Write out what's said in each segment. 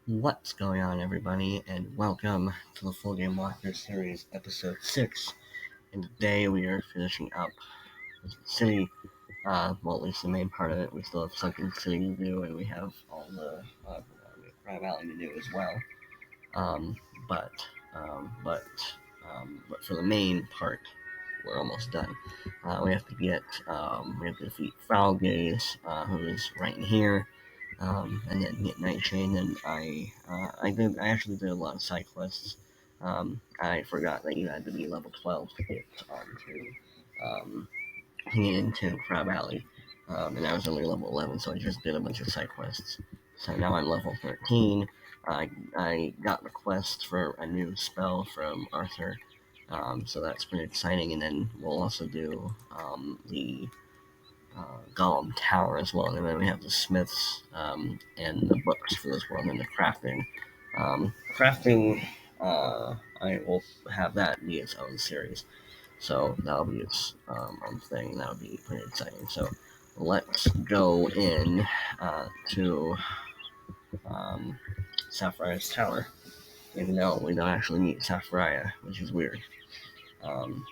What's going on, everybody, and welcome to the Full Game Walkthrough Series, Episode 6. And today we are finishing up Wizard City. Well, at least the main part of it. We still have Sunken City to do, and we have all the Crab Valley to do as well. Um, but, um, but, but for the main part, we're almost done. We have to defeat Foul Gaze, who is right in here. And then get Nightshade, and I actually did a lot of side quests. I forgot that you had to be level 12 to get into Crab Alley, and I was only level 11, so I just did a bunch of side quests. So now I'm level 13. I got requests for a new spell from Arthur, so that's pretty exciting, and then we'll also do the Golem Tower as well, and then we have the smiths and the books for this world and the crafting. Crafting, I will have that be its own series, so that'll be its own thing, and that'll be pretty exciting. So let's go in to Sapphire's Tower, even though we don't actually meet Sapphire, which is weird. Um,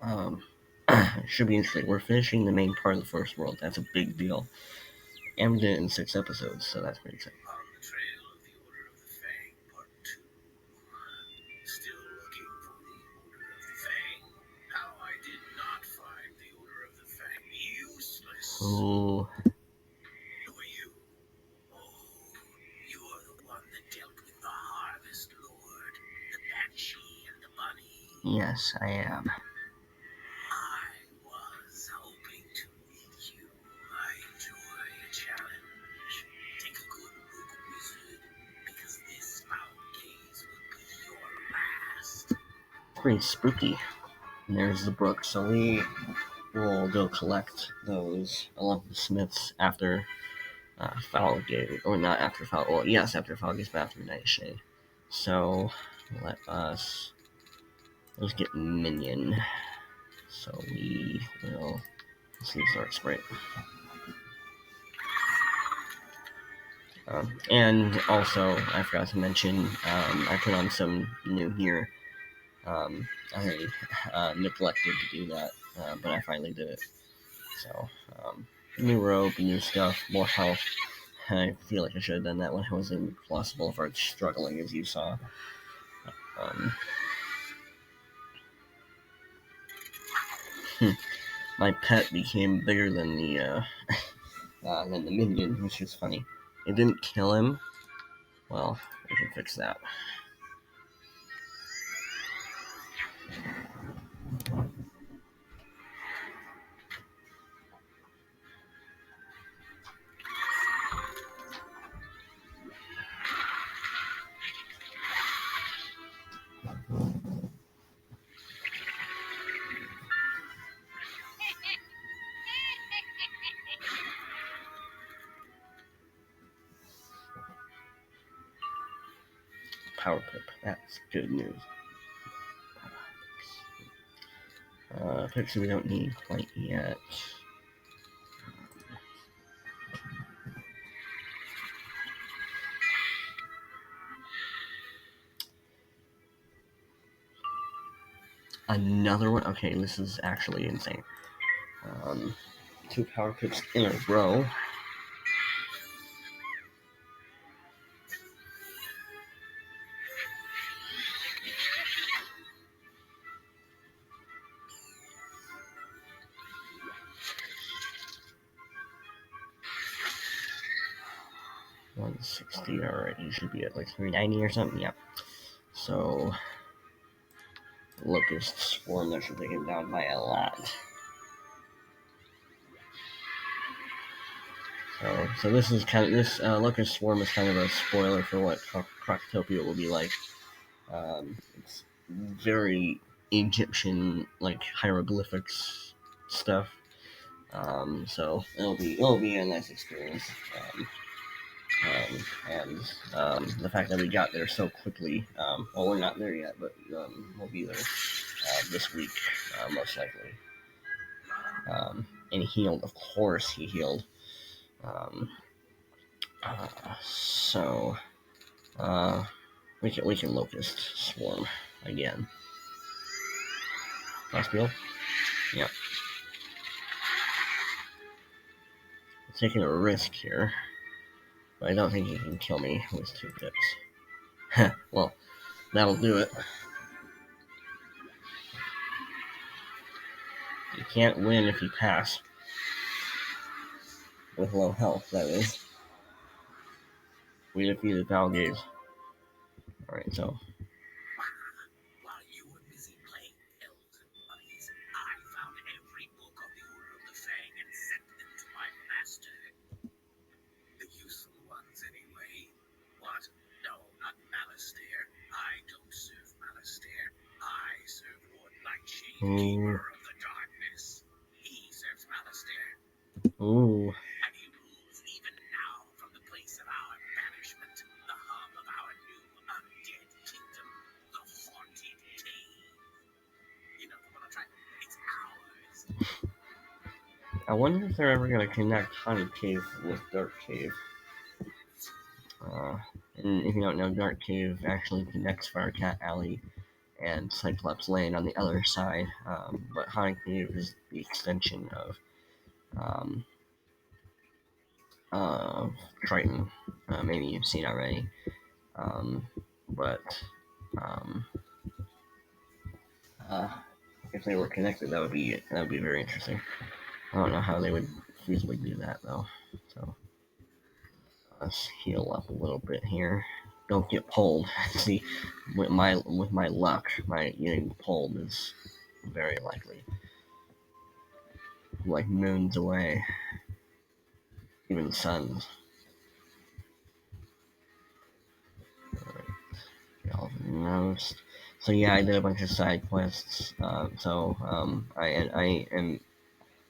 um, it should be interesting. We're finishing the main part of the first world. That's a big deal. And we did it in 6 episodes, so that's pretty exciting. On the trail of the Order of the Fang, Part 2. Still looking for the Order of the Fang. How I did not find the Order of the Fang useless. Oh. Who are you? Oh, you are the one that dealt with the Harvest Lord, the Banshee and the Bunny. Yes, I am. I was hoping to meet you. I enjoy a challenge. Take a good look, wizard, because this foul gaze will be your last. Pretty spooky. And there's the brook, so we will go collect those along the smiths after Foul Gate, or not after Foul, well, yes, after Foul Gate's, but after Nightshade. So let's get Minion. So we will see Sword Sprite. And also, I forgot to mention, I put on some new gear. I neglected to do that, but I finally did it. So, new rope, new stuff, more health. I feel like I should have done that when I was in Colossal Boulevard struggling, as you saw. My pet became bigger than the minion, which is funny. It didn't kill him. Well, we can fix that. Power Pip, that's good news. Picture we don't need quite yet. Another one? Okay, this is actually insane. 2 Power Pips in a row. $160, alright, you should be at like $390 or something, yep. So, Locust Swarm, that should take it down by a lot. So this is kind of, this Locust Swarm is kind of a spoiler for what Croctopia will be like. It's very Egyptian, like hieroglyphics stuff. So it'll be a nice experience. And the fact that we got there so quickly. Well, we're not there yet, but we'll be there this week, most likely. And he healed, of course he healed. So uh, we can locust swarm again. Hospital. Yep. Taking a risk here, but I don't think he can kill me with 2 pips. Well, that'll do it. You can't win if you pass. With low health, that is. We defeated Valgaze. Alright, so. While you were busy playing elves and bunnies, I found every book on the Order of the Fang and sent them to my master. The useful ones, anyway. What? No, not Malastair. I don't serve Malastair. I serve Lord Nightshade, Keeper of the Darkness. He serves Malastair. Ooh. And he rules even now from the place of our banishment, the hub of our new undead kingdom, the Haunted Cave. You know the one I'm trying. It's ours. I wonder if they're ever going to connect Haunted Cave with Dark Cave. And if you don't know, Dark Cave actually connects Firecat Alley and Cyclops Lane on the other side, but Haunted Cave is the extension of uh, Triton. Maybe you've seen already, but um, uh, if they were connected, that would be very interesting. I don't know how they would feasibly do that though. So let's heal up a little bit here. Don't get pulled. See, with my luck, my getting pulled is very likely. Like moons away, even suns. Almost. So yeah, I did a bunch of side quests.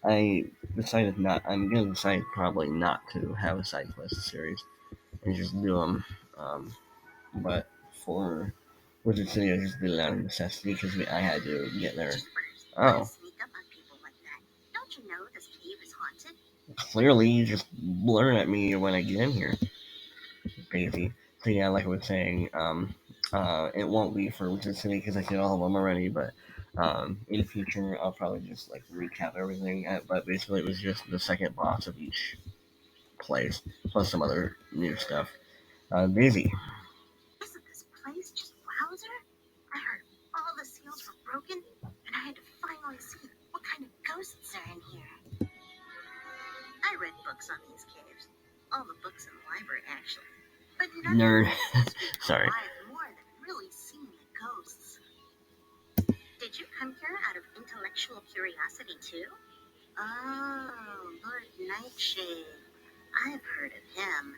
I decided not. I'm gonna decide probably not to have a side quest series and just do them. But for Wizard City, I just did it out of necessity because I had to get there. Oh. Sneak up on people like that. Don't you know this cave is haunted? Clearly, you just blur at me when I get in here. Crazy. So yeah, like I was saying, it won't be for Wizard City because I did all of them already, but in the future I'll probably just like recap everything. But basically, it was just the second boss of each place, plus some other new stuff. Daisy. Isn't this place just wowzer? I heard all the seals were broken, and I had to finally see what kind of ghosts are in here. I read books on these caves. All the books in the library, actually. But none Nerd. of them seems to be Sorry. more than really seeing the ghosts. Did you come here out of intellectual curiosity, too? Oh, Lord Nightshade. I've heard of him.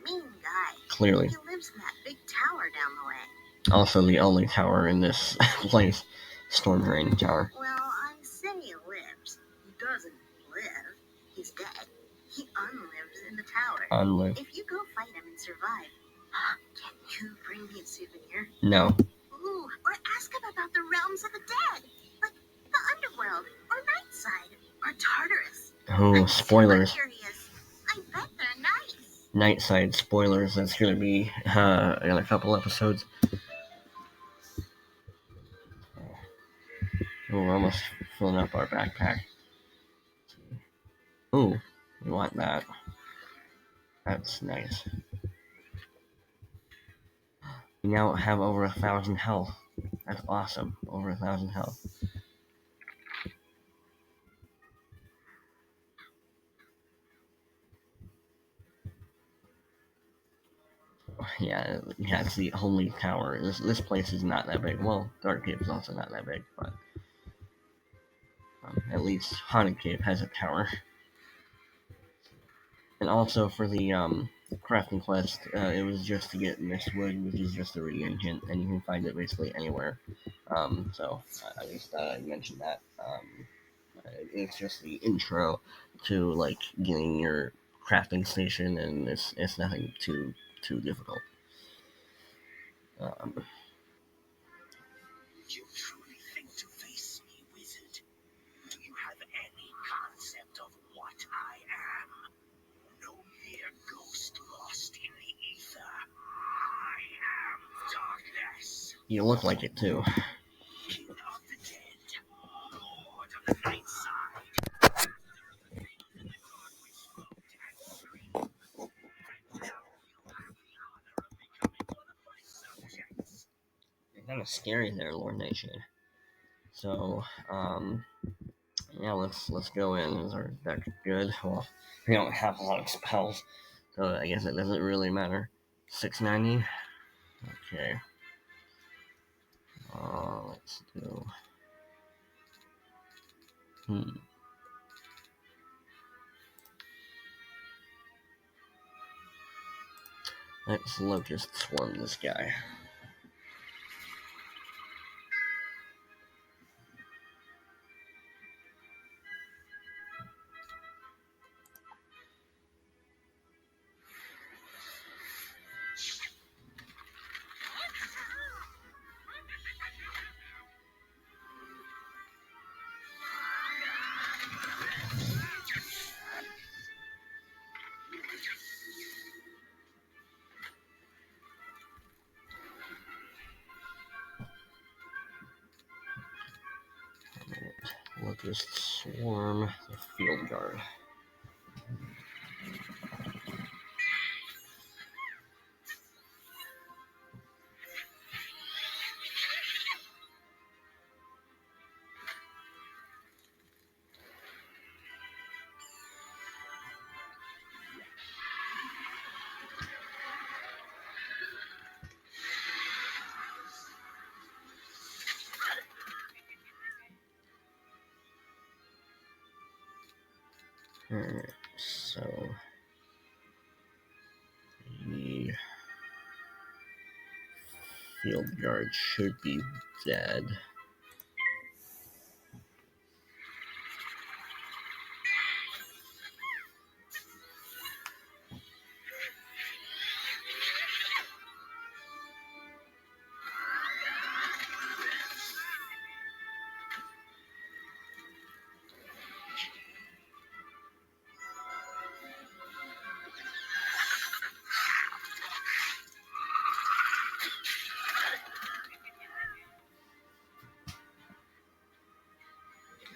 Mean guy. Clearly. He lives in that big tower down the way. Also, the only tower in this place, Storm Drain Tower. Well, I say he lives. He doesn't live. He's dead. He unlives in the tower. Unlive. If you go fight him and survive, can you bring me a souvenir? No. Ooh, or ask him about the realms of the dead, like the underworld, or Nightside, or Tartarus. Oh, spoilers. I'm curious. I bet they're nice. Nightside spoilers. That's gonna be in a couple episodes. Oh, we're almost filling up our backpack. Oh, we want that. That's nice. We now have over 1,000 health. That's awesome. Over 1,000 health. Yeah, it's the only tower. This place is not that big. Well, Dark Cave is also not that big, but at least Haunted Cave has a tower. And also for the crafting quest, it was just to get Mistwood, which is just a reagent, and you can find it basically anywhere. So I just thought I'd mention that. It's just the intro to like getting your crafting station, and it's nothing too difficult. You truly think to face me, wizard? Do you have any concept of what I am? No mere ghost lost You look like it too. King of the dead, Lord of the night side. You're kind of scary there, Lord Nation. So, yeah, let's go in. Is our deck good? Well, we don't have a lot of spells, so I guess it doesn't really matter. 690. Okay. Let's do. Let's Locust Swarm this guy. Locust Swarm the Field Guard. Alright, so the Field Guard should be dead.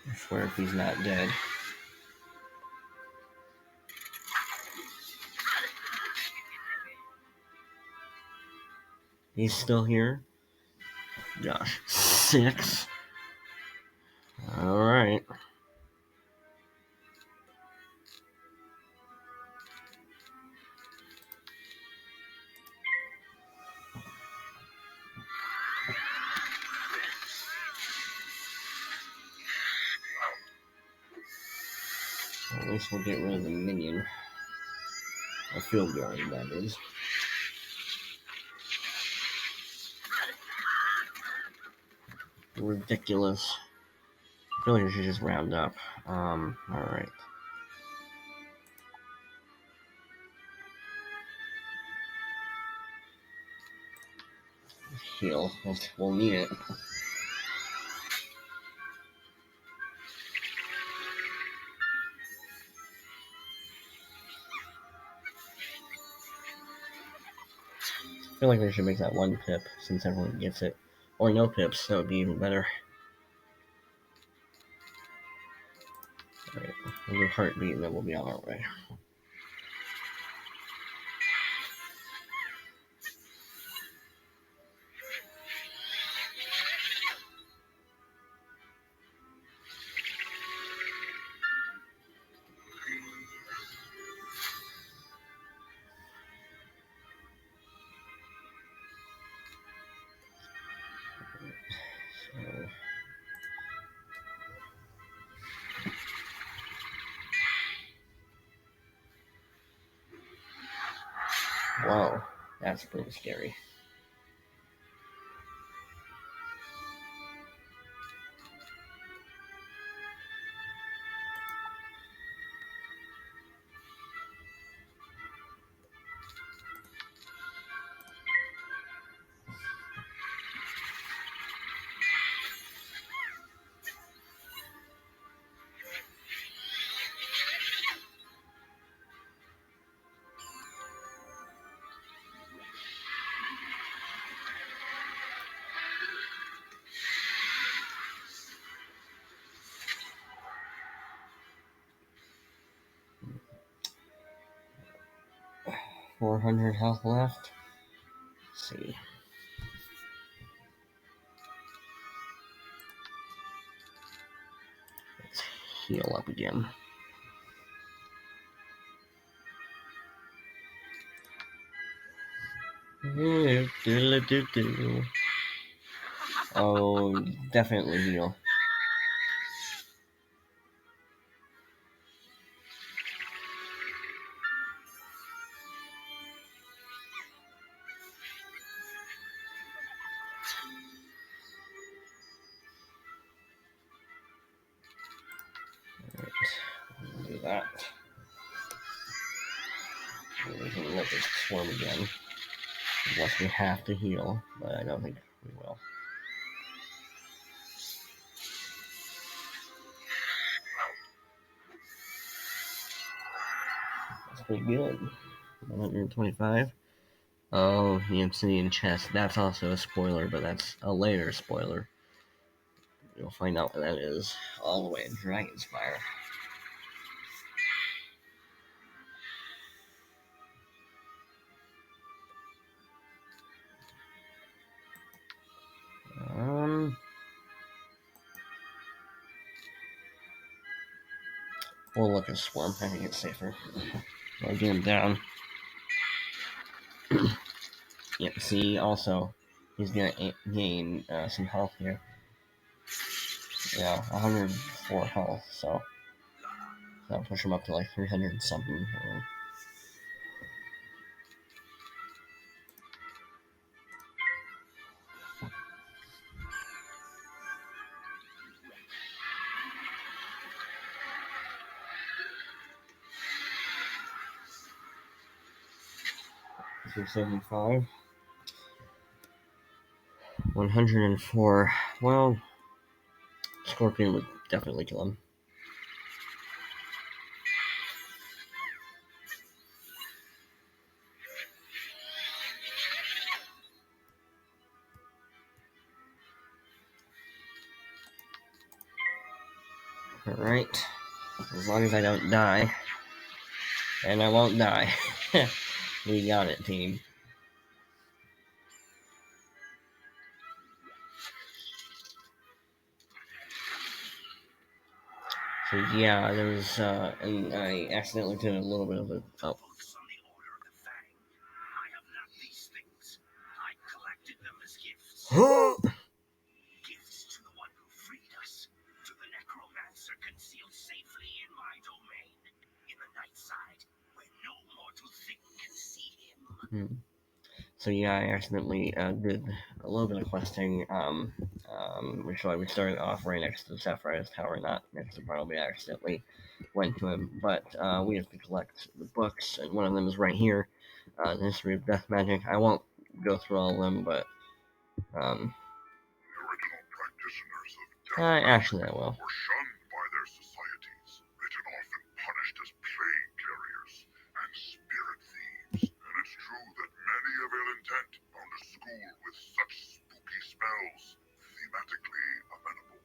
I swear if he's not dead. He's still here? Gosh. 6? Alright. At least we'll get rid of the minion. A Field Guard, that is. Ridiculous. I feel like we should just round up. Alright. Heal. We'll need it. I feel like we should make that 1 pip since everyone gets it. Or no pips, that would be even better. Alright, we'll do Heartbeat and then we'll be on our way. So, wow, that's pretty scary. 400 health left. Let's see. Let's heal up again. Oh, definitely heal. Alright, do that. We can let this swarm again. Unless we have to heal, but I don't think we will. That's pretty good. 125. Oh, the obsidian chest. That's also a spoiler, but that's a later spoiler. You'll find out what that is all the way in Dragonspire. We'll look at Swarm. I think it's safer. I'll get him down. Yep, see, also, he's gonna gain some health here. Yeah, 104 health, so that'll push him up to like 300 something. So 75. 104. Well, Scorpion would definitely kill him. Alright. As long as I don't die. And I won't die. We got it, team. So yeah, there was, and I accidentally did a little bit of a, oh. Books on the Order of the Fang. I have not these things. I collected them as gifts. Gifts to the one who freed us. To the necromancer concealed safely in my domain. In the night side, where no mortal thing can see him. So yeah, I accidentally did a little bit of questing, which we started off right next to the Sapphire's Tower, not next to Bartleby. I accidentally went to him, but we have to collect the books, and one of them is right here, the History of Death Magic. I won't go through all of them, but The original practitioners of death actually I will. were shunned by their societies, written off and punished as plague carriers and spirit thieves. And it's true that many of ill intent found a school with such spooky spells thematically amenable.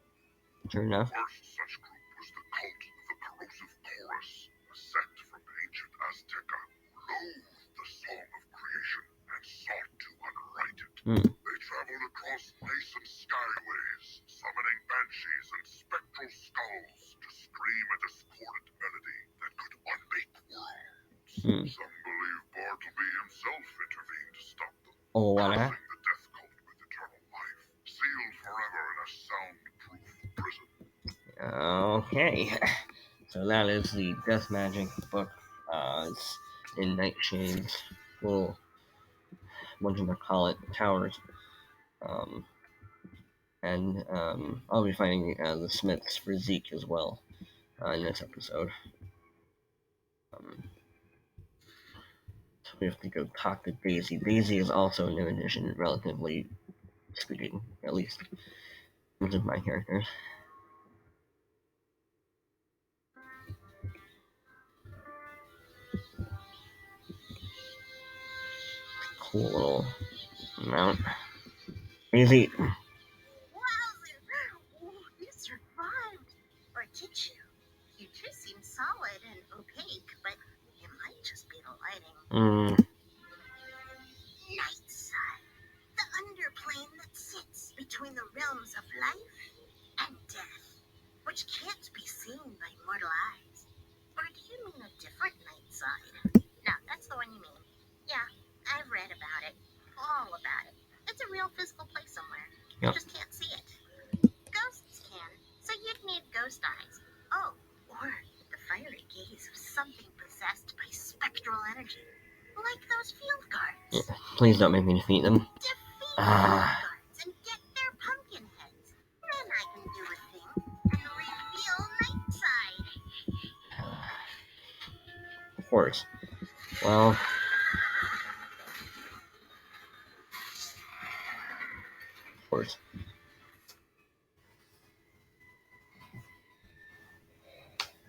Sure enough. The first such group was the cult of the corrosive chorus, a sect from ancient Azteca who loathed the song of creation and sought to unwrite it. They traveled across space and skyways, summoning banshees and spectral skulls to scream a discordant melody that could unmake worlds. Some believe Bartleby himself intervened to stop them, What? cursing the death cult with eternal life, sealed forever in a soundproof prison. Okay. So that is the Death Magic book. It's in Nightshade's little, what do they call it, towers. And I'll be finding the Smiths for Zeke as well in this episode. So we have to go talk to Daisy. Daisy is also a new addition, relatively speaking, at least in terms of my characters. Cool little mount. Daisy. Wow, you survived. Or did you? You two seem solid and opaque, but it might just be the lighting. plane that sits between the realms of life and death, which can't be seen by mortal eyes. Or do you mean a different night side? No, that's the one you mean. Yeah, I've read about it. All about it. It's a real physical place somewhere. You just can't see it. Ghosts can, so you'd need ghost eyes. Oh, or the fiery gaze of something possessed by spectral energy. Like those field guards. Yeah, please don't make me defeat them. Defeat the field guards and get their pumpkin heads. Then I can do a thing and reveal Nightside. Of course. Well, of course.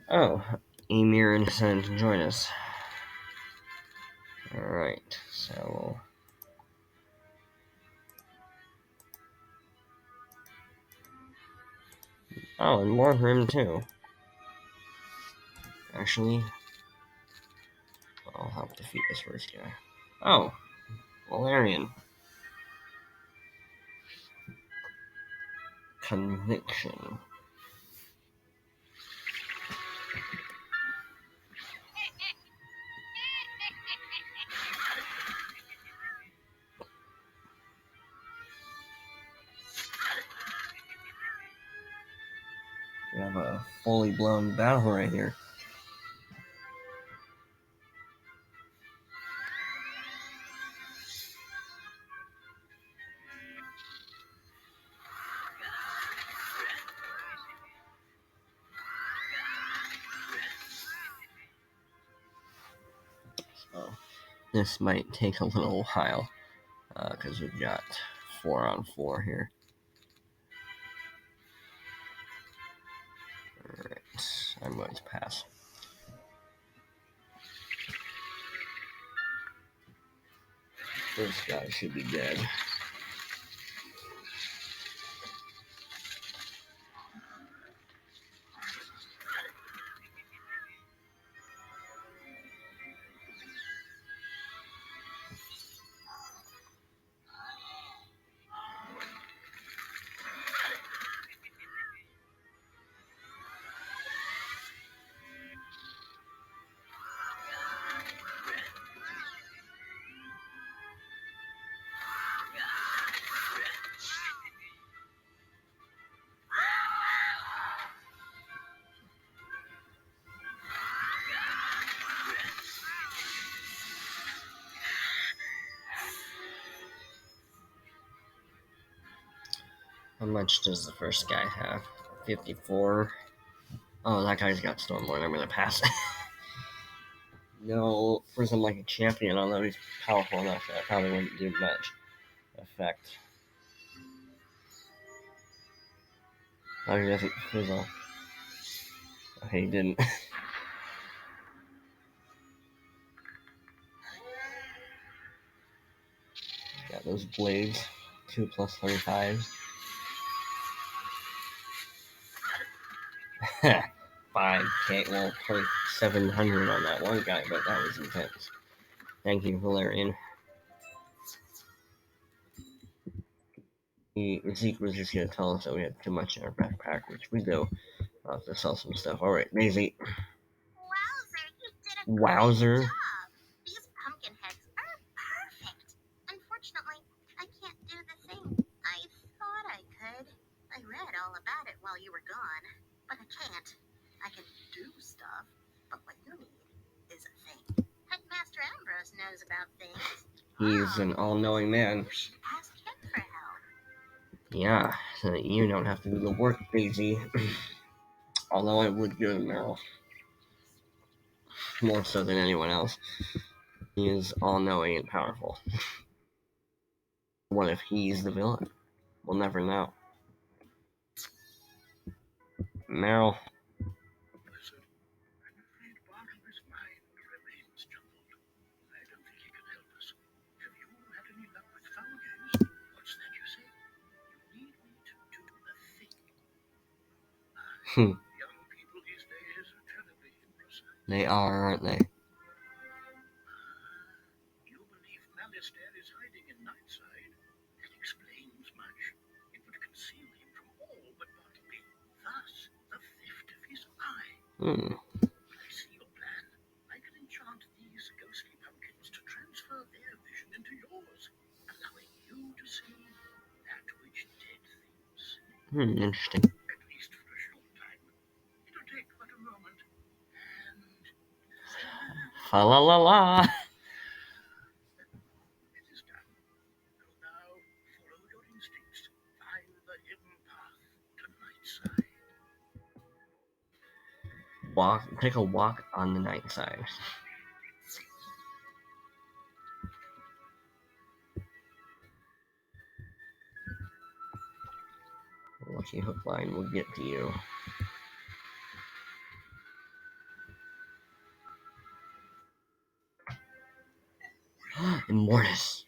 Oh, Emir decided to join us. Alright, so... Oh, and more for him too. Actually, I'll help defeat this first guy. Oh, Valerian. Conviction. We have a fully blown battle right here. So, this might take a little while, because we've got 4-on-4 here. Alright, I'm going to pass. This guy should be dead. How much does the first guy have? 54. Oh, that guy's got Stormlord. I'm gonna pass. No, for some like a champion, although he's powerful enough, that probably wouldn't do much effect. Oh, he doesn't fizzle. Okay, he didn't. Got those blades. 2 plus 25. 5k, well, 2,700 on that one guy, but that was intense. Thank you, Valerian. Zeke was just gonna tell us that we had too much in our backpack, which we do. I'll have to sell some stuff. Alright, Daisy. Wowzer, you did a Wowzer. great job. These pumpkin heads are perfect. Unfortunately, I can't do the thing I thought I could. I read all about it while you were gone, but I can't. I can do stuff, but what you need is a thing. Headmaster Ambrose knows about things. He's an all-knowing man. You should ask him for help. Yeah, so that you don't have to do the work, Daisy. Although I would go to Meryl. More so than anyone else. He is all-knowing and powerful. What if he's the villain? We'll never know. Meryl. Wizard, I'm afraid part of his mind remains jumbled. I don't think he can help us. Have you had any luck with foul games? What's that you say? You need me to do a thing. Young people these days are terribly imprecise. They are, aren't they? You believe Malistaire is hiding in Nightside? That explains Hmm. I see your plan. I can enchant these ghostly pumpkins to transfer their vision into yours, allowing you to see that which dead things see. Interesting. At least for a short time. It'll take but a moment. And Fa la la la. it is done. So now follow your instincts. Find the hidden path to night side. Take a walk on the night side. Lucky hook line will get to you. Immortus.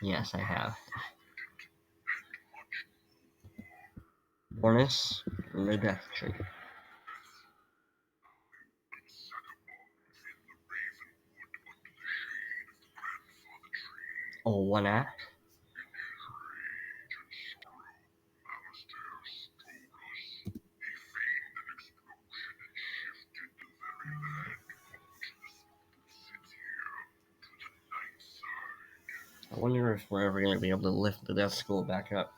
Yes, I have. Immortus and the Death Tree. Oh, one act? I wonder if we're ever going to be able to lift the Death School back up.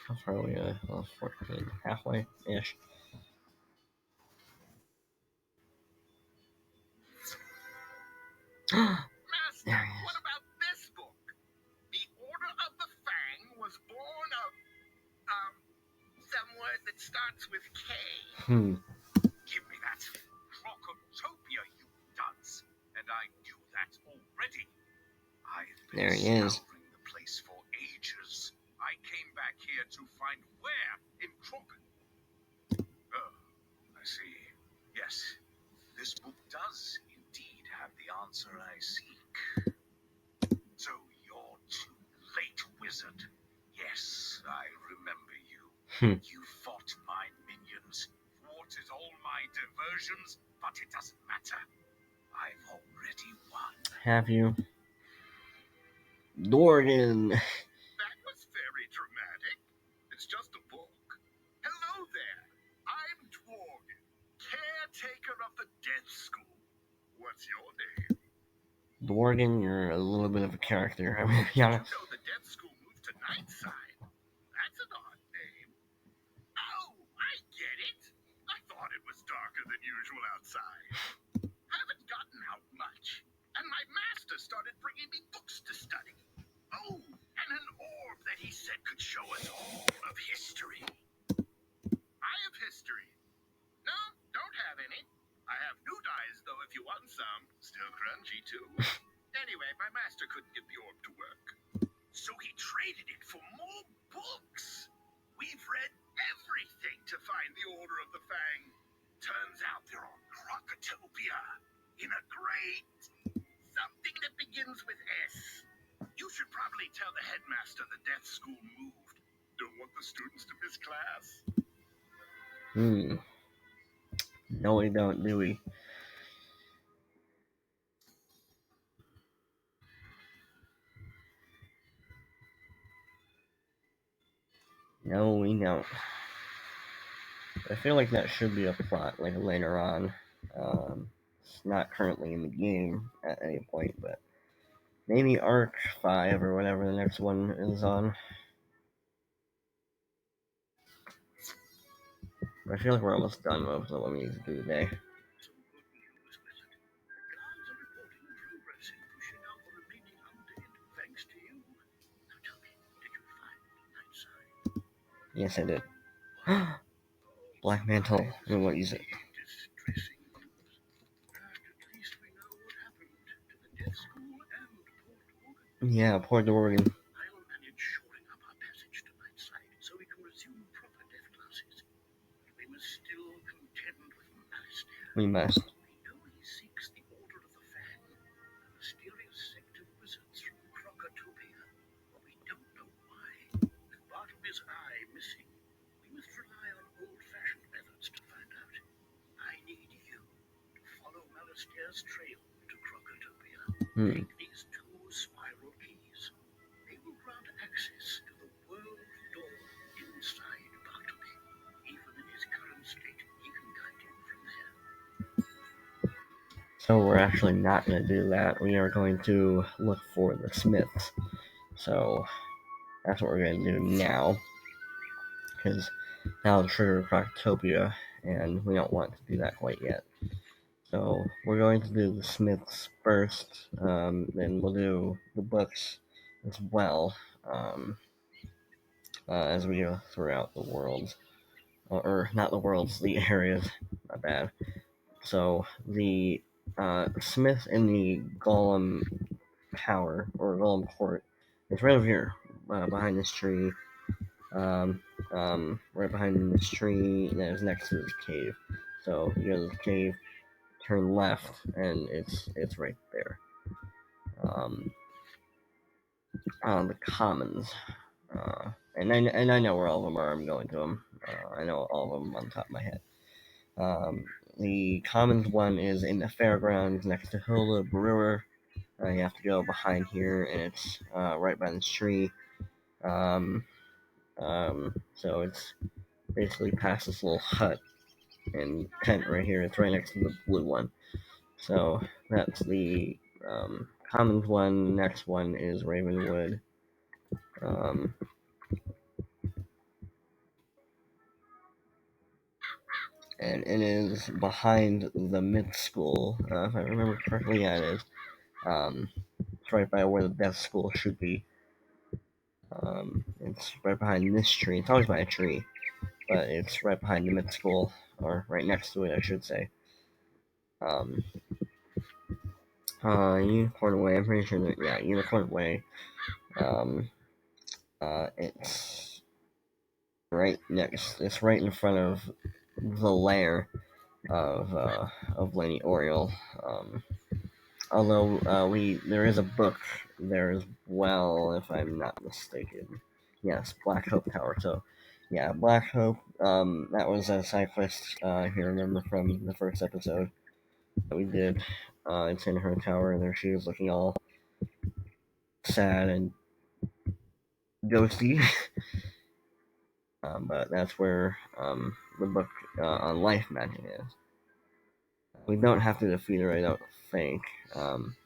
How far are we? 14. Halfway-ish. Master, There he is. what about this book? The Order of the Fang was born of, some word that starts with K. Give me that. Crocotopia, you dunce. And I knew that already. I've been There he is. scouring the place for ages. I came back here to find where in Crockett. Oh, I see. Yes, this book does indeed have the answer I seek. So you're too late, wizard. Yes, I remember you. You fought my minions, thwarted all my diversions, but it doesn't matter. I've already won. Have you? Dorgan. That was very dramatic. It's just a book. Hello there. I'm Dworgen, caretaker of the Death School. What's your name? Dorgan, you're a little bit of a character. I'm gonna be honest. You know the Death School moved to Nightside. That's an odd name. Oh, I get it. I thought it was darker than usual outside. Haven't gotten out much. And my master started bringing me books to study. Oh, and an orb that he said could show us all of history. I have history. No, don't have any. I have new dyes, though, if you want some. Still crunchy, too. Anyway, my master couldn't get the orb to work. So he traded it for more books. We've read everything to find the Order of the Fang. Turns out they're on Crocotopia. In a great something that begins with S. You should probably tell the headmaster the Death School moved. Don't want the students to miss class. No, we don't, do we? No, we don't. I feel like that should be a plot, like later on. It's not currently in the game at any point, but maybe Arc 5 or whatever the next one is on. I feel like we're almost done with what we need to do today. Some good news, Wizard. The guards are reporting progress in pushing out the remaining undead, thanks to you. Now tell me, did you find Nightside? Yes, I did. Black Mantle. And what is it? Distressing news. At least we know what happened to the Death School and Port Organ. Yeah, poor Dorgan. I'll manage shoring up our passage to Nightside so we can resume proper Death must still contend with Alistair. We must. We know he seeks the Order of the Fan, a mysterious sect of wizards from Crocotopia, but we don't know why. With part of his eye missing, we must rely on old-fashioned methods to find out. I need you to follow Alistair's trail to Crocotopia. Take these two spiral keys. They will grant access to the world door inside Bartleby. Even in his current state, he can guide you from there. So we're actually not going to do that. We are going to look for the Smiths. So that's what we're going to do now. Because that'll trigger Croctopia, and we don't want to do that quite yet. So we're going to do the Smiths first, then we'll do the books as well, as we go throughout the worlds. Or not the worlds, the areas, my bad. So the Smith in the Golem Tower, or Golem Court, is right over here, behind this tree. Right behind this tree that is next to this cave. So you go to the cave, turn left, and it's right there. On the commons, and I know where all of them are. I'm going to them. I know all of them on top of my head. The commons one is in the fairgrounds next to Hilda Brewer. You have to go behind here, and it's right by this tree. So it's basically past this little hut and tent right here. It's right next to the blue one. So that's the commons one. Next one is Ravenwood. And it is behind the mid school. If I remember correctly, yeah, it is. It's right by where the death school should be. It's right behind this tree. It's always by a tree, but it's right behind the mid school, or right next to it, I should say. Unicorn Way. I'm pretty sure that, yeah, Unicorn Way. It's right next. It's right in front of the lair of Lady Oriole. Although there is a book there as well, if I'm not mistaken. Yes, Black Hope Tower. So, yeah, Black Hope. That was a side quest. If you remember from the first episode that we did. It's in her tower. There she is, looking all sad and ghosty. But that's where the book on life magic is. We don't have to defeat her, I don't think.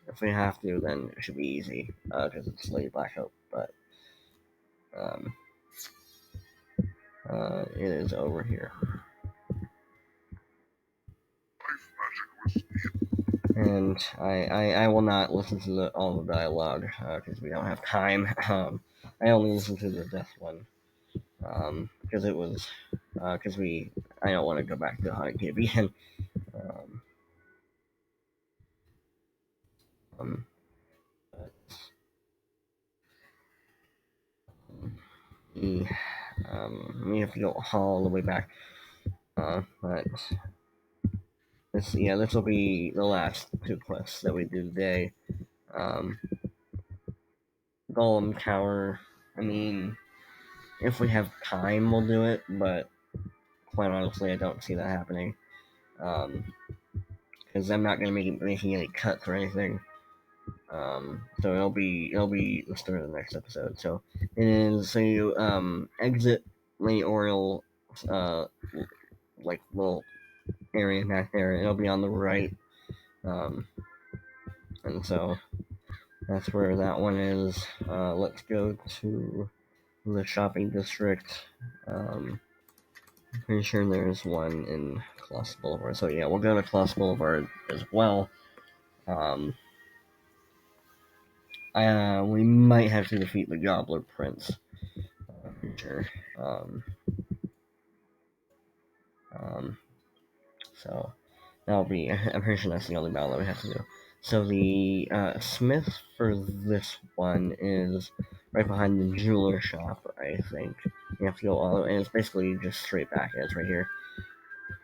If we have to, then it should be easy, because it's Lady Black Hope, but it is over here. And I will not listen to all the dialogue, because we don't have time. I only listen to the death one, because it was, because I don't want to go back to the Haunted Cave again. We have to go all the way back. But this will be the last two quests that we do today. Golem Tower. I mean, if we have time, we'll do it, but quite honestly, I don't see that happening. Because I'm not gonna be making any cuts or anything. So it'll be the start of the next episode. So it is. So you exit Lady Oriole, like little area back there. It'll be on the right. And so that's where that one is. Let's go to the shopping district. Pretty sure there's one in Colossus Boulevard. So yeah, we'll go to Colossus Boulevard as well. We might have to defeat the Gobbler Prince. I'm pretty sure. So that'll be. I'm pretty sure that's the only battle that we have to do. So the Smith for this one is right behind the jeweler shop, I think. You have to go all the way, and it's basically just straight back. It's right here.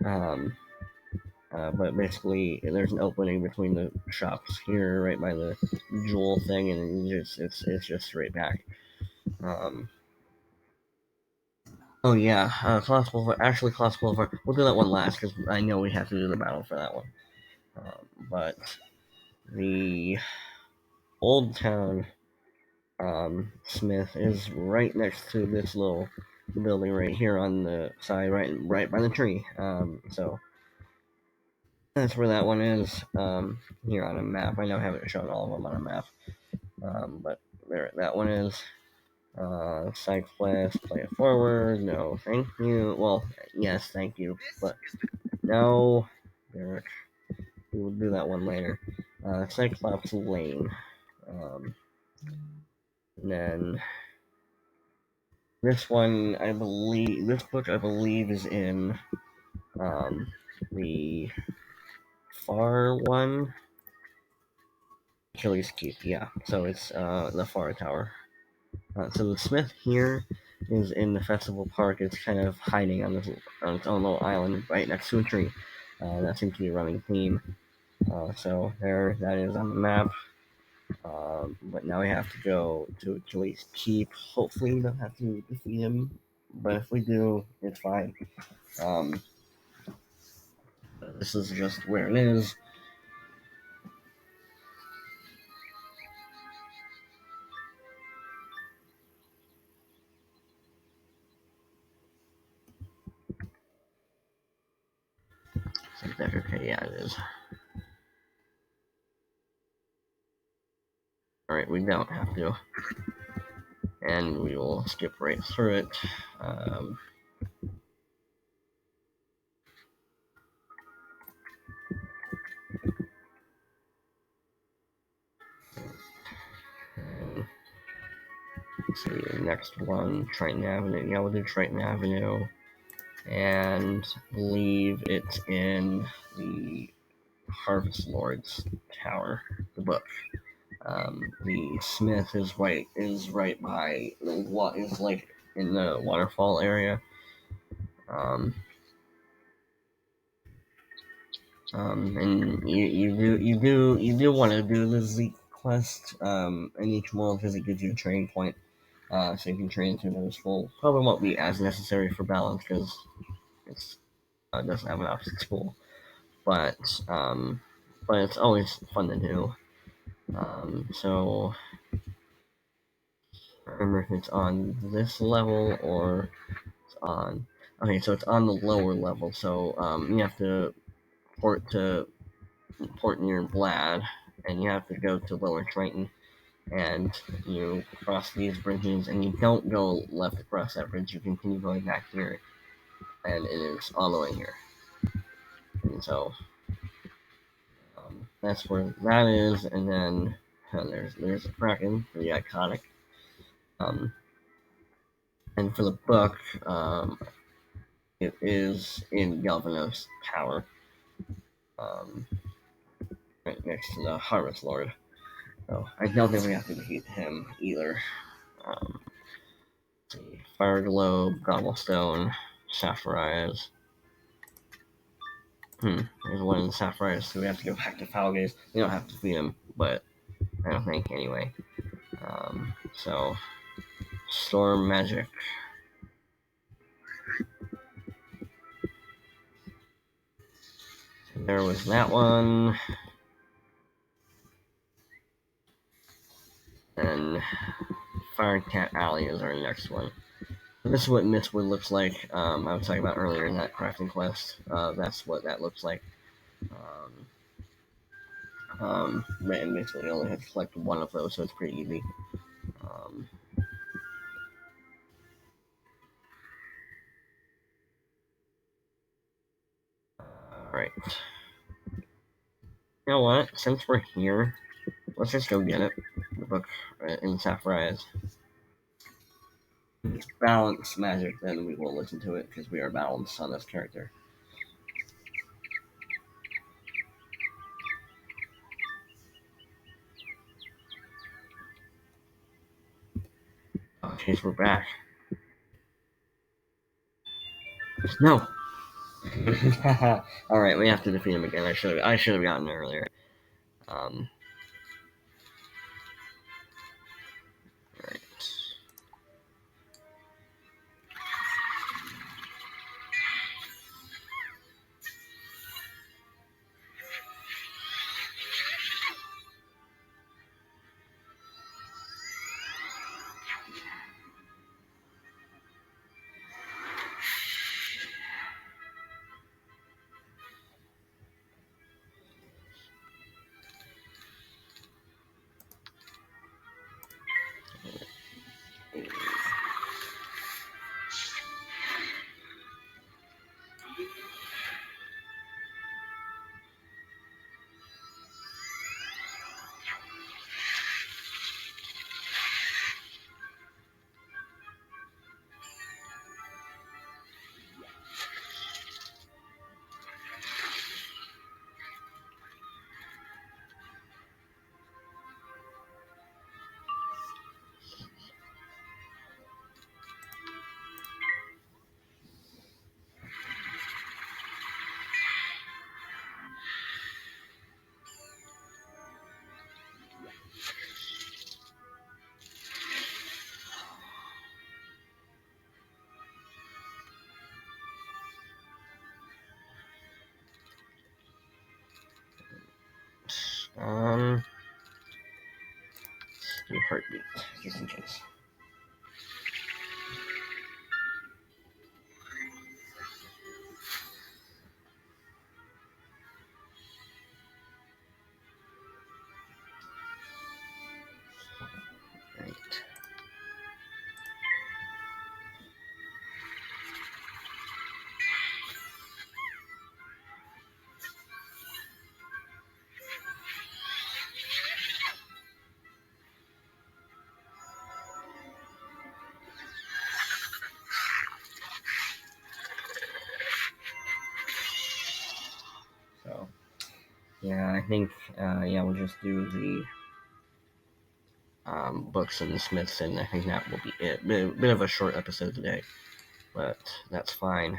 But basically, there's an opening between the shops here, right by the jewel thing, and it's just straight back. Oh yeah, Class Boulevard. Actually, Class Boulevard. We'll do that one last because I know we have to do the battle for that one. But the Old Town Smith is right next to this little building right here on the side, right by the tree. So that's where that one is. Here on a map. I know I haven't shown all of them on a map. But there, that one is. Side quest, play it forward. No, thank you. Well, yes, thank you, but no. Derek, we will do that one later. Cyclops Lane. Um, and then this one, I believe, this book, I believe, is in the far one. Achilles Keep, yeah. So it's the far tower. So the Smith here is in the festival park. It's kind of hiding on its own little island right next to a tree. That seems to be a running theme. So there, that is on the map. But now we have to go to Achilles Keep. Hopefully, we don't have to defeat him. But if we do, it's fine. Um, this is just where it is. Okay, yeah, it is. Alright, we don't have to. And we will skip right through it. Let's see, next one, Triton Avenue. Yeah, we'll do Triton Avenue. And believe it's in the Harvest Lord's Tower, the book. The Smith is right by what is like in the waterfall area. And you do want to do the Zeke quest in each world because it gives you a training point, so you can train through those full. Probably won't be as necessary for balance because it's doesn't have an opposite school, but it's always fun to do. So remember if it's on this level or it's on. Okay, so it's on the lower level, so you have to port near Blad, and you have to go to Lower Triton, and you cross these bridges, and you don't go left across that bridge. You continue going back here, and it is all the way here. And so that's where that is, and then there's a Kraken, pretty iconic. And for the book, it is in Galvanos Tower, right next to the Harvest Lord. So I don't think we have to defeat him either. Let's see, Fire Globe, Gobblestone, Sapphires. There's one in Sapphires, so we have to go back to Falgaze. We don't have to defeat him, but I don't think anyway. So Storm Magic. There was that one. And Firecat Alley is our next one. This is what Mistwood looks like. I was talking about earlier in that crafting quest. That's what that looks like. And basically, you only have to collect one of those, so it's pretty easy. Alright. You know what? Since we're here, let's just go get it. The book in Sapphires. If it's balance magic, then we will listen to it because we are balanced on this character. Okay, so we're back. No! All right, we have to defeat him again. I should have gotten it earlier. Right. Let's do heartbeat, just in case. Right. So, yeah, I think, we'll just do the books and the Smiths, and I think that will be it. Bit of a short episode today, but that's fine.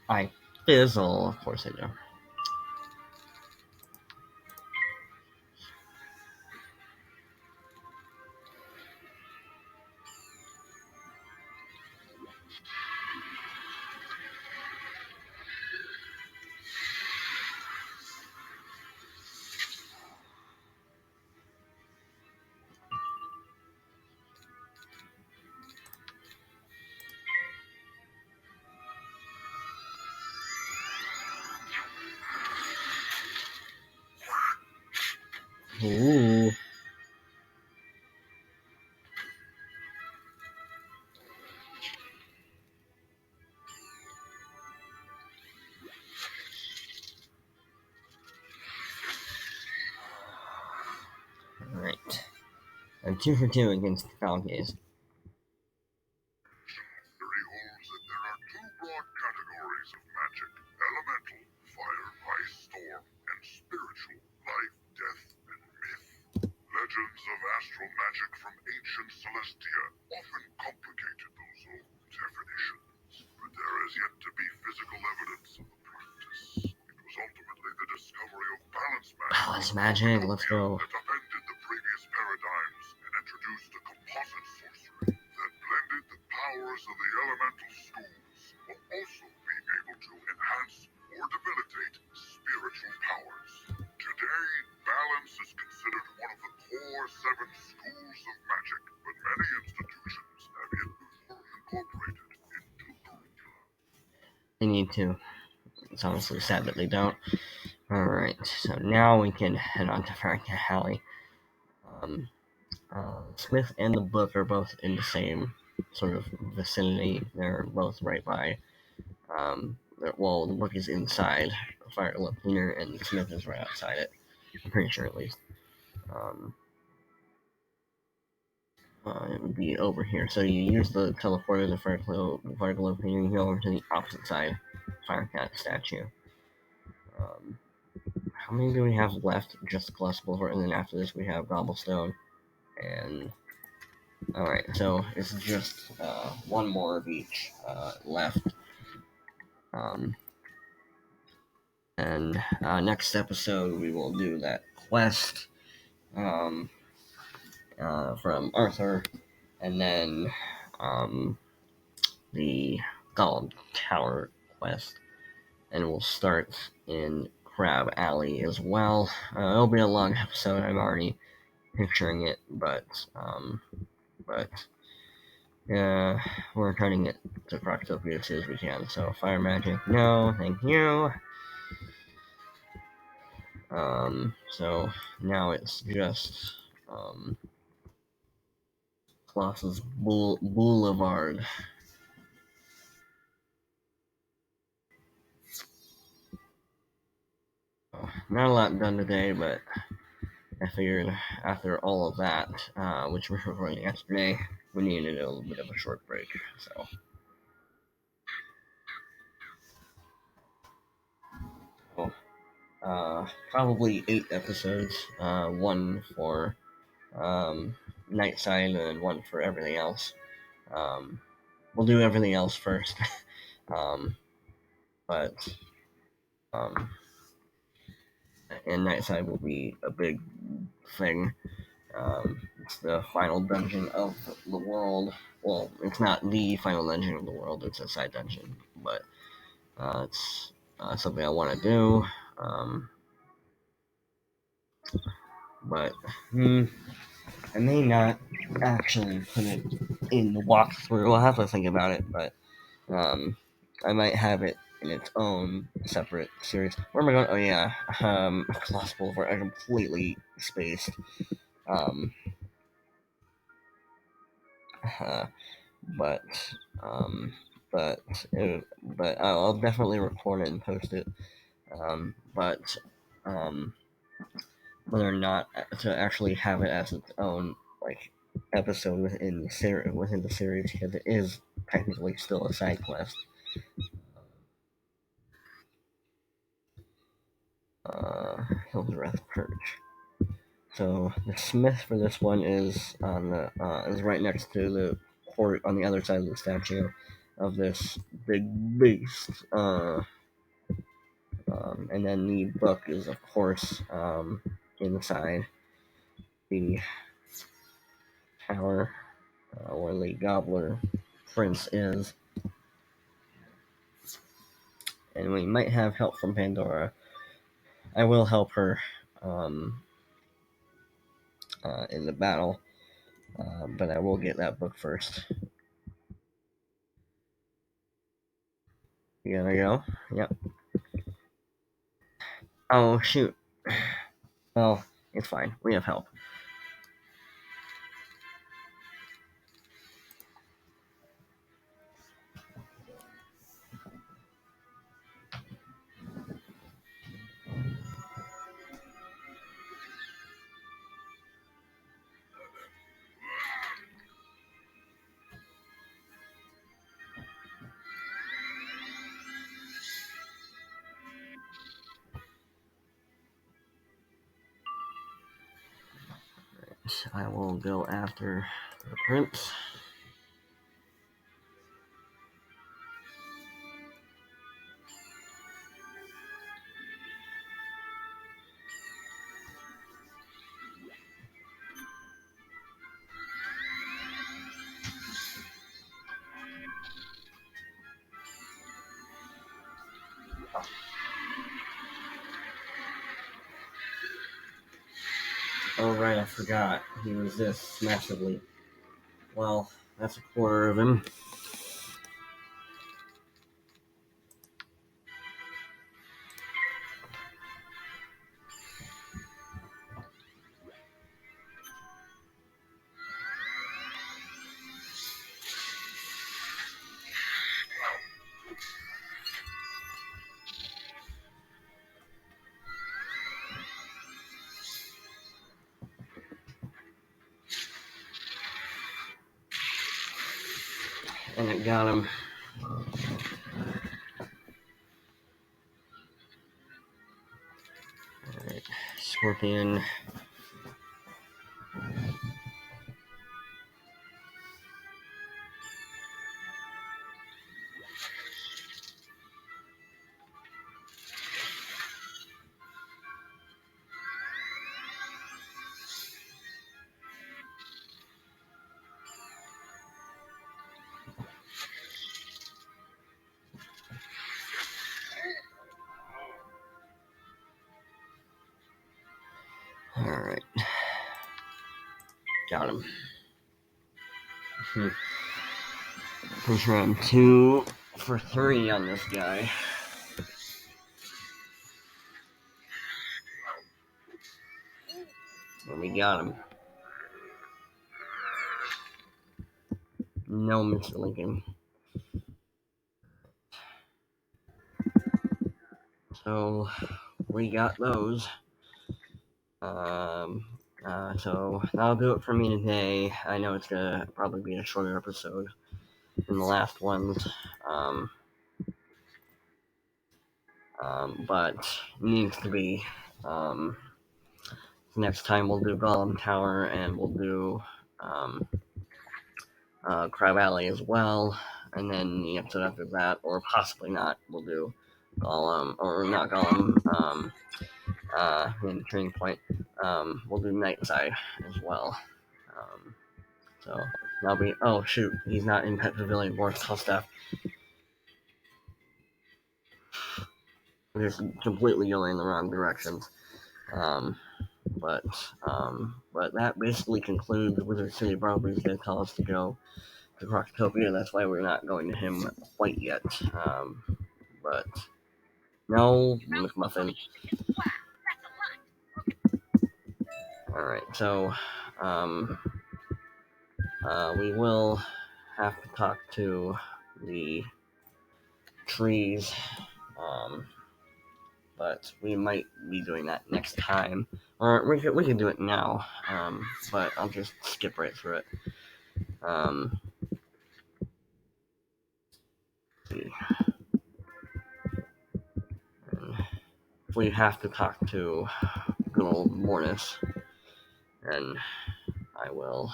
I fizzle, of course I do. Ooh. Alright. I'm 2 for 2 against Falcons. Theory holds that there are two broad categories of magic: elemental, fire, ice, storm, and spiritual, life, death, and myth. Legends of astral magic from ancient Celestia often complicated those old definitions, but there is yet to be physical evidence of the practice. It was ultimately the discovery of balance magic Let's go. that upended the previous paradigms and introduced a composite sorcery that blended the powers of the elemental schools while also being able to enhance or debilitate spiritual powers. Today, balance is considered one of the core 7 schools of magic, but many institutions have yet to fully incorporate it into curricula. they need to. It's honestly sad that they don't. Alright, so now we can head on to Farragut Alley. Smith and the book are both in the same sort of vicinity. They're both right by. Well, the book is inside Fire Lip Cleaner, and Smith is right outside it. I'm pretty sure, at least. It would be over here. So you use the teleporter, the Fire Glow Cleaner, you go over to the opposite side, Firecat statue. How many do we have left? Just Collectible, and then after this we have Gobblestone, and alright, so it's just one more of each left. And next episode we will do that quest from Arthur, and then the Golem Tower quest, and we'll start in Crab Alley as well. It'll be a long episode. I'm already picturing it, but we're trying to get to Croctopia as soon as we can. So Fire Magic, no, thank you. So now it's just Colossus Boulevard. Not a lot done today, but I figured after all of that, which we were recording yesterday, we needed a little bit of a short break. So, probably 8 episodes, one for Night Side and one for everything else. We'll do everything else first, but and Night Side will be a big thing. It's the final dungeon of the world. Well, it's not the final dungeon of the world, it's a side dungeon, but it's something I want to do. But I may not actually put it in the walkthrough. I'll have to think about it, but I might have it in its own separate series. Where am I going? Oh yeah, Lost Boulevard. I completely spaced. But I'll definitely record it and post it. But whether or not to actually have it as its own episode within the series, because it is technically still a side quest. Hildreth Purge. So the Smith for this one is is right next to the port on the other side of the statue of this big beast. And then the book is, of course, inside the tower where the Gobbler Prince is. And we might have help from Pandora. I will help her in the battle, but I will get that book first. You gotta go? Yep. Oh, shoot. Well, it's fine. We have help. I will go after the prince. Oh, right, I forgot. He resists massively. Well, that's a quarter of him. And it got him. Alright, Scorpion. Alright. Got him. Pretty sure I'm 2 for 3 on this guy. And we got him. No, Mr. Lincoln. So, we got those. So that'll do it for me today. I know it's gonna probably be a shorter episode than the last ones. But needs to be. Next time we'll do Golem Tower and we'll do Crab Alley as well, and then the episode after that, or possibly not, we'll do Golem, or not Golem, in Turning Point. We'll do Nightside as well. So that'll be. Oh shoot, he's not in Pet Pavilion. More tall stuff. We're just completely going in the wrong directions. But that basically concludes Wizard City. Probably going to tell us to go to Croctopia. That's why we're not going to him quite yet. But no, McMuffin. Alright, so we will have to talk to the trees, but we might be doing that next time, or we can do it now, but I'll just skip right through it. We have to talk to good old Mortis, and I will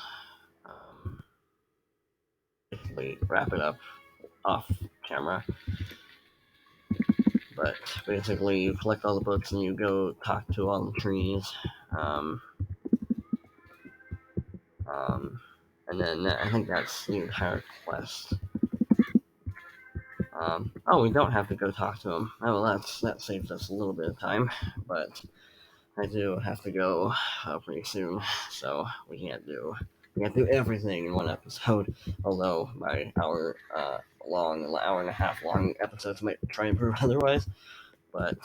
basically wrap it up off camera. But basically, you collect all the books and you go talk to all the trees. And then I think that's the entire quest. Oh, we don't have to go talk to him. Oh, well, that saves us a little bit of time, but I do have to go pretty soon, so we can't do everything in one episode. Although my hour and a half long episodes might try and prove otherwise. But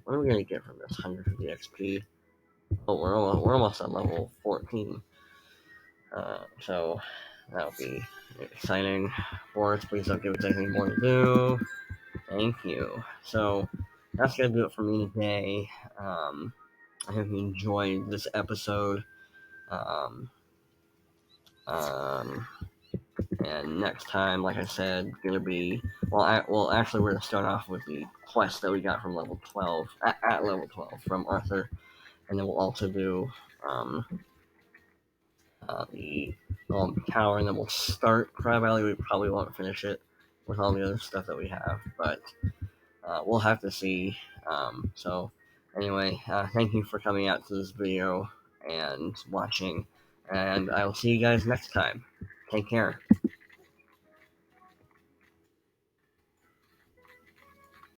what are we gonna get from this? 150 XP. Oh, we're almost at level 14. So that'll be exciting. Boris, please don't give us anything more to do. Thank you. So that's gonna do it for me today. I hope you enjoyed this episode. And next time, like I said, gonna be actually we're gonna start off with the quest that we got from level 12 at level 12 from Arthur, and then we'll also do the tower, and then we'll start Crab Alley. We probably won't finish it with all the other stuff that we have, but we'll have to see. So anyway, thank you for coming out to this video and watching, and I will see you guys next time. Take care.